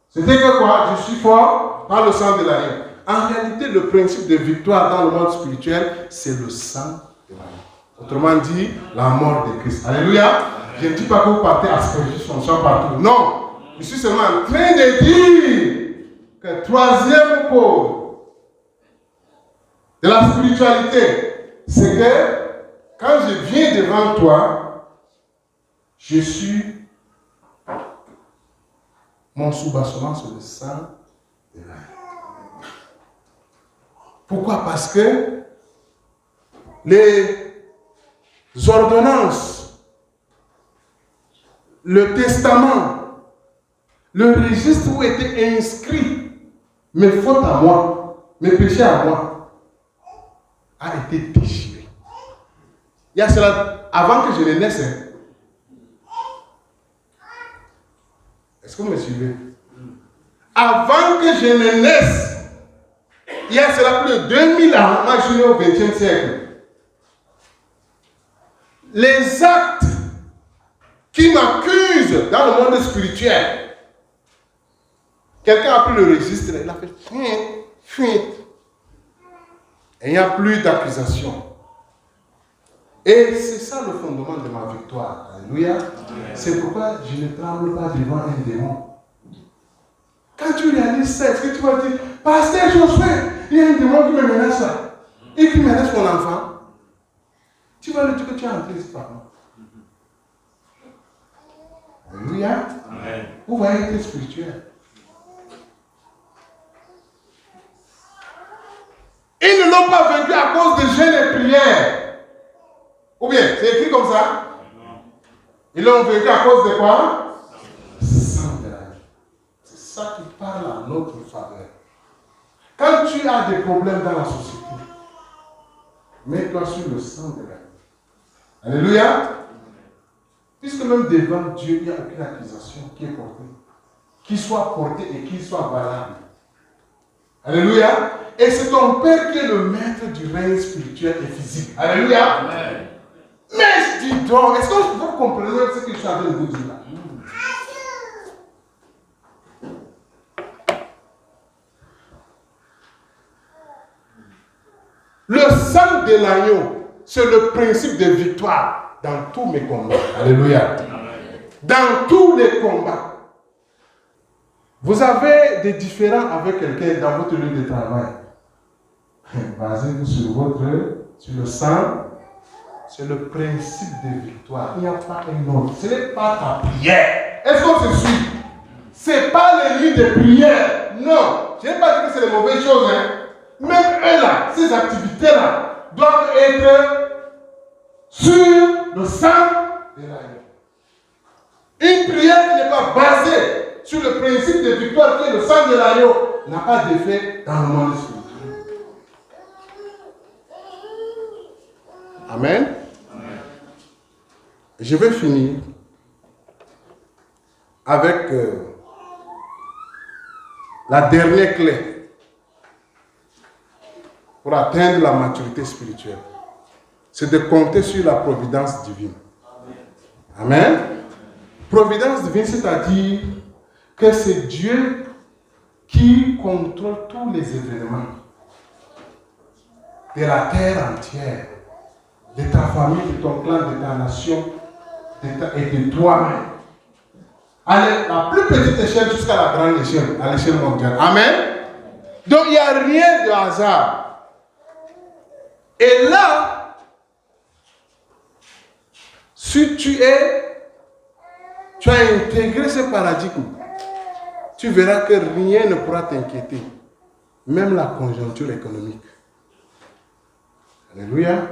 C'était que quoi? Je suis fort par le sang de l'agneau. En réalité, le principe de victoire dans le monde spirituel, c'est le sang de l'agneau. Autrement dit, la mort de Christ. Alléluia. Je ne dis pas que vous partez à asperger son sang partout. Non. Je suis seulement en train de dire que troisième cause de la spiritualité, c'est que quand je viens devant toi, je suis mon soubassement sur le sang de l'agneau. Pourquoi? Parce que les ordonnances, le testament, le registre où étaient inscrits mes fautes à moi, mes péchés à moi, a été déchiré. Il y a cela avant que je ne naisse. Est-ce que vous me suivez? Avant que je ne naisse, il y a cela plus de 2000 ans, moi je suis né au XXe siècle. Les actes qui m'accusent dans le monde spirituel, quelqu'un a pris le registre, il a fait fuite. Et il n'y a plus d'accusation. Et c'est ça le fondement de ma victoire. Alléluia. C'est pourquoi je ne tremble pas devant un démon. Quand tu réalises ça, est-ce que tu vas dire, Pasteur Josué, il y a un démon qui me menace là, et qui menace mon enfant? Tu vas lui dire que tu es en Christ par moi. Alléluia. Vous voyez que c'est spirituel. Ils ne l'ont pas vaincu à cause de jeûne et prière. Ou bien, c'est écrit comme ça? Ils l'ont vaincu à cause de quoi? Sang de l'agneau. C'est ça qui parle à notre faveur. Quand tu as des problèmes dans la société, mets-toi sur le sang de l'agneau. Alléluia. Puisque même devant Dieu, il n'y a aucune accusation qui est portée. Qui soit portée et qui soit valable. Alléluia. Et c'est ton Père qui est le maître du règne spirituel et physique. Alléluia. Amen. Mais dis donc, est-ce que vous comprenez ce que je suis en train de vous dire là? Le sang de l'agneau, c'est le principe de victoire dans tous mes combats. Alléluia. Dans tous les combats. Vous avez des différends avec quelqu'un dans votre lieu de travail. Basé sur le sang, c'est le principe de victoire. Il n'y a pas un autre. Ce n'est pas ta prière. Est-ce qu'on se suit? Ce n'est pas les nuits de prière. Non. Je n'ai pas dit que c'est les mauvaises choses. Même eux là, ces activités-là, doivent être sur le sang de l'agneau. Une prière qui n'est pas basée sur le principe de victoire qui est le sang de l'agneau n'a pas d'effet dans le monde spirituel. Amen. Amen. Je vais finir avec la dernière clé pour atteindre la maturité spirituelle. C'est de compter sur la providence divine. Amen. Providence divine, c'est-à-dire que c'est Dieu qui contrôle tous les événements de la terre entière, de ta famille, de ton clan, de ta nation et de toi-même. À la plus petite échelle jusqu'à la grande échelle, à l'échelle mondiale. Amen. Donc il n'y a rien de hasard. Et là, si tu as intégré ce paradigme, tu verras que rien ne pourra t'inquiéter, même la conjoncture économique. Alléluia.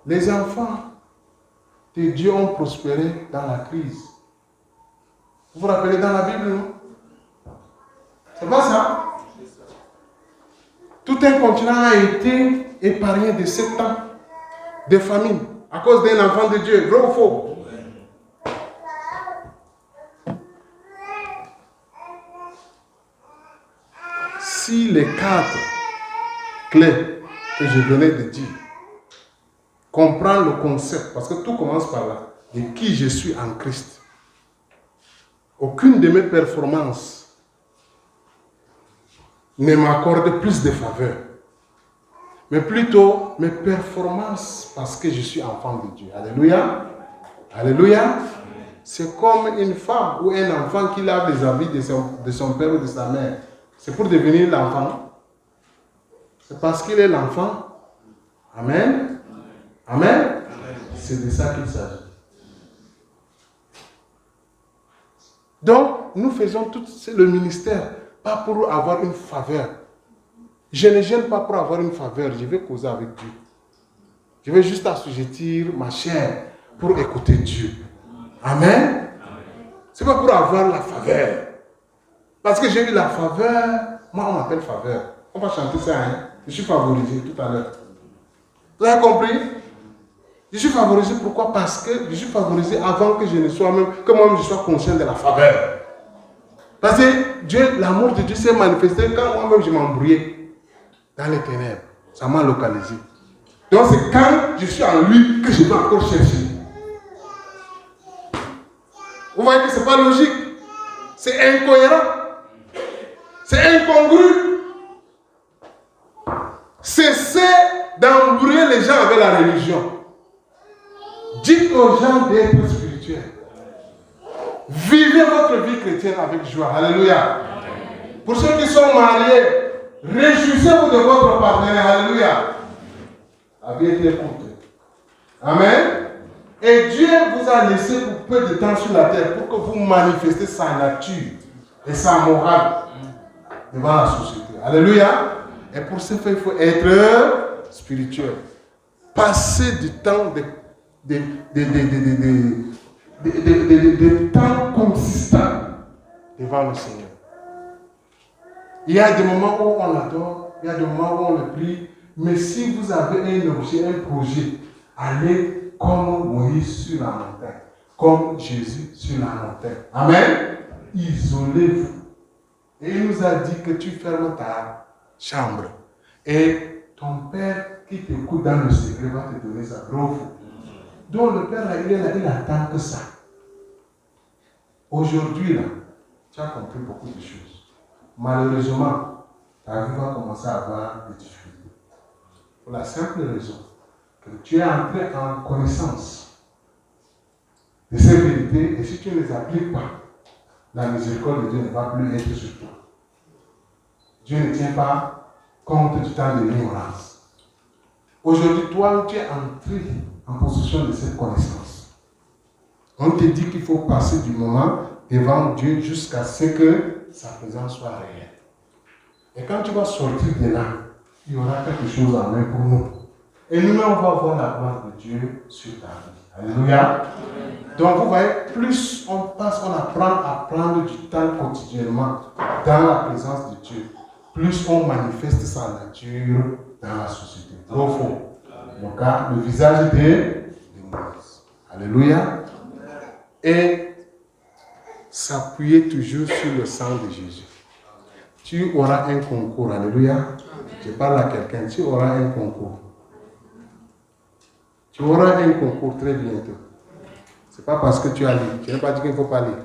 Les enfants de Dieu ont prospéré dans la crise. Vous vous rappelez dans la Bible, non? C'est pas ça? Tout un continent a été épargné de 7 ans de famine à cause d'un enfant de Dieu. Vrai ou faux? Si les 4 clés que je venais de dire comprennent le concept, parce que tout commence par là, de qui je suis en Christ, aucune de mes performances ne m'accorde plus de faveur, mais plutôt mes performances parce que je suis enfant de Dieu. Alléluia. Alléluia. C'est comme une femme ou un enfant qui lave les habits de son père ou de sa mère. C'est pour devenir l'enfant. C'est parce qu'il est l'enfant. Amen. Amen. C'est de ça qu'il s'agit. Donc, nous faisons tout le ministère, pas pour avoir une faveur. Je ne gêne pas pour avoir une faveur, je vais causer avec Dieu. Je vais juste assujettir ma chair pour écouter Dieu. Amen. Ce n'est pas pour avoir la faveur. Parce que j'ai eu la faveur, moi on m'appelle faveur. On va chanter ça, hein? Je suis favorisé tout à l'heure. Vous avez compris? Je suis favorisé pourquoi? Parce que je suis favorisé avant que je ne sois même, que moi-même je sois conscient de la faveur. Parce que Dieu, l'amour de Dieu s'est manifesté quand moi-même je m'embrouillais dans les ténèbres. Ça m'a localisé. Donc c'est quand je suis en lui que je dois encore chercher. Vous voyez que ce n'est pas logique. C'est incohérent. C'est incongru. Cessez d'embrouiller les gens avec la religion. Dites aux gens d'être spirituels. Vivez votre vie chrétienne avec joie. Alléluia. Pour ceux qui sont mariés, réjouissez-vous de votre partenaire. Alléluia. La vie est courte. Amen. Et Dieu vous a laissé pour peu de temps sur la terre pour que vous manifestiez sa nature et sa morale devant la société. Alléluia. Et pour ce faire, il faut être spirituel. Passer du temps de temps consistant devant le Seigneur. Il y a des moments où on adore, il y a des moments où on le prie, mais si vous avez un objet, un projet, allez comme Moïse sur la montagne, comme Jésus sur la montagne. Amen. Isolez-vous. Et il nous a dit que tu fermes ta chambre. Et ton Père qui t'écoute dans le secret va te donner sa grove. Donc le Père, il est là, il attend que ça. Aujourd'hui, là, tu as compris beaucoup de choses. Malheureusement, ta vie va commencer à avoir des difficultés. Pour la simple raison que tu es entré en connaissance de ces vérités et si tu ne les appliques pas, la miséricorde de Dieu ne va plus être sur toi. Dieu ne tient pas compte du temps de l'ignorance. Aujourd'hui, toi, tu es entré en possession de cette connaissance. On te dit qu'il faut passer du moment devant Dieu jusqu'à ce que sa présence soit réelle. Et quand tu vas sortir de là, il y aura quelque chose en main pour nous. Et nous-mêmes, on va voir la gloire de Dieu sur ta vie. Alléluia. Donc, vous voyez, plus on passe, on apprend à prendre du temps quotidiennement dans la présence de Dieu, plus on manifeste sa nature dans la société. Au fond, donc, le visage de Moïse. Alléluia. Et s'appuyer toujours sur le sang de Jésus. Tu auras un concours. Alléluia. Je parle à quelqu'un. Tu auras un concours. Tu auras un concours très bientôt. Ce n'est pas parce que tu as lu. Je n'ai pas dit qu'il ne faut pas lire.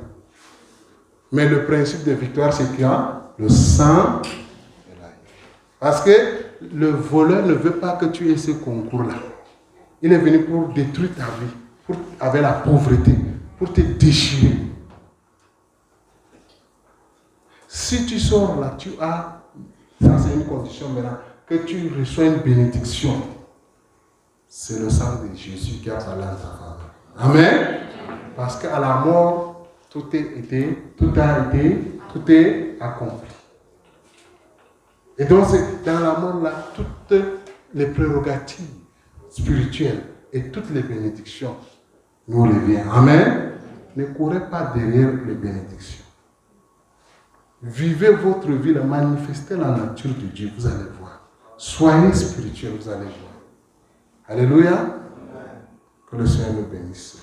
Mais le principe de victoire, c'est qu'il y a le sang de l'agneau. Parce que le voleur ne veut pas que tu aies ce concours-là. Il est venu pour détruire ta vie, avec la pauvreté, pour te déchirer. Si tu sors là, tu as, ça c'est une condition maintenant, que tu reçois une bénédiction. C'est le sang de Jésus qui a parlé en ta faveur. Amen. Parce qu'à la mort, tout est accompli. Et donc, c'est dans la mort là, toutes les prérogatives spirituelles et toutes les bénédictions nous reviennent. Amen. Ne courez pas derrière les bénédictions. Vivez votre vie, manifestez la nature de Dieu, vous allez voir. Soyez spirituel, vous allez voir. Alléluia. Que le Seigneur nous bénisse.